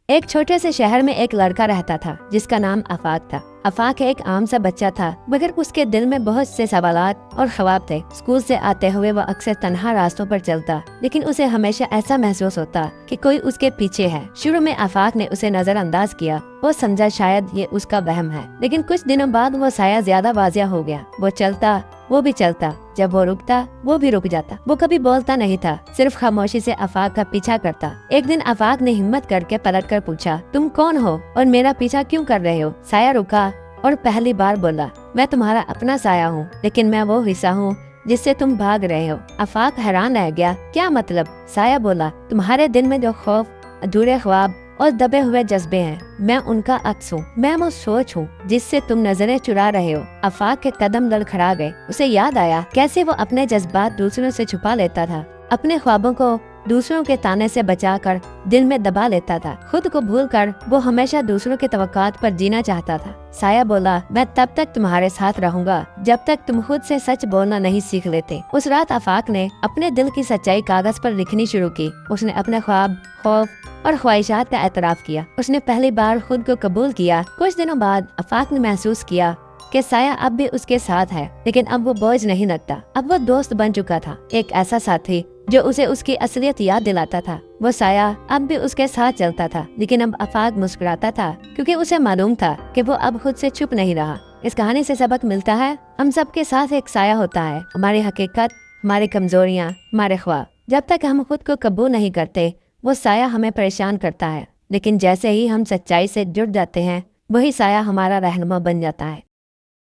ایک چھوٹے سے شہر میں ایک لڑکا رہتا تھا جس کا نام آفاق تھا۔ آفاق ایک عام سا بچہ تھا، مگر اس کے دل میں بہت سے سوالات اور خواب تھے۔ اسکول سے آتے ہوئے وہ اکثر تنہا راستوں پر چلتا، لیکن اسے ہمیشہ ایسا محسوس ہوتا کہ کوئی اس کے پیچھے ہے۔ شروع میں آفاق نے اسے نظر انداز کیا، وہ سمجھا شاید یہ اس کا وہم ہے، لیکن کچھ دنوں بعد وہ سایہ زیادہ واضح ہو گیا۔ وہ چلتا، وہ بھی چلتا، جب وہ رکتا وہ بھی رک جاتا۔ وہ کبھی بولتا نہیں تھا، صرف خاموشی سے آفاق کا پیچھا کرتا۔ ایک دن آفاق نے ہمت کر کے پلٹ کر پوچھا، تم کون ہو اور میرا پیچھا کیوں کر رہے ہو؟ سایہ رکا اور پہلی بار بولا، میں تمہارا اپنا سایہ ہوں، لیکن میں وہ حصہ ہوں جس سے تم بھاگ رہے ہو۔ آفاق حیران رہ گیا، کیا مطلب؟ سایہ بولا، تمہارے دل میں جو خوف، ادھورے خواب اور دبے ہوئے جذبے ہیں، میں ان کا عکس ہوں، میں وہ سوچ ہوں جس سے تم نظریں چرا رہے ہو۔ آفاق کے قدم لڑکھڑا گئے، اسے یاد آیا کیسے وہ اپنے جذبات دوسروں سے چھپا لیتا تھا، اپنے خوابوں کو دوسروں کے تانے سے بچا کر دل میں دبا لیتا تھا۔ خود کو بھول کر وہ ہمیشہ دوسروں کے توقعات پر جینا چاہتا تھا۔ سایہ بولا، میں تب تک تمہارے ساتھ رہوں گا جب تک تم خود سے سچ بولنا نہیں سیکھ لیتے۔ اس رات آفاق نے اپنے دل کی سچائی کاغذ پر لکھنی شروع کی۔ اس نے اپنے خواب، خوف اور خواہشات کا اعتراف کیا۔ اس نے پہلی بار خود کو قبول کیا۔ کچھ دنوں بعد آفاق نے محسوس کیا کہ سایہ اب بھی اس کے ساتھ ہے، لیکن اب وہ بوجھ نہیں لگتا، اب وہ دوست بن چکا تھا، ایک ایسا ساتھی جو اسے اس کی اصلیت یاد دلاتا تھا۔ وہ سایہ اب بھی اس کے ساتھ چلتا تھا، لیکن اب آفاق مسکراتا تھا کیونکہ اسے معلوم تھا کہ وہ اب خود سے چھپ نہیں رہا۔ اس کہانی سے سبق ملتا ہے، ہم سب کے ساتھ ایک سایہ ہوتا ہے، ہماری حقیقت، ہماری کمزوریاں، ہمارے خواب۔ جب تک ہم خود کو قبول نہیں کرتے، وہ سایہ ہمیں پریشان کرتا ہے، لیکن جیسے ہی ہم سچائی سے جڑ جاتے ہیں، وہی سایہ ہمارا رہنما بن جاتا ہے۔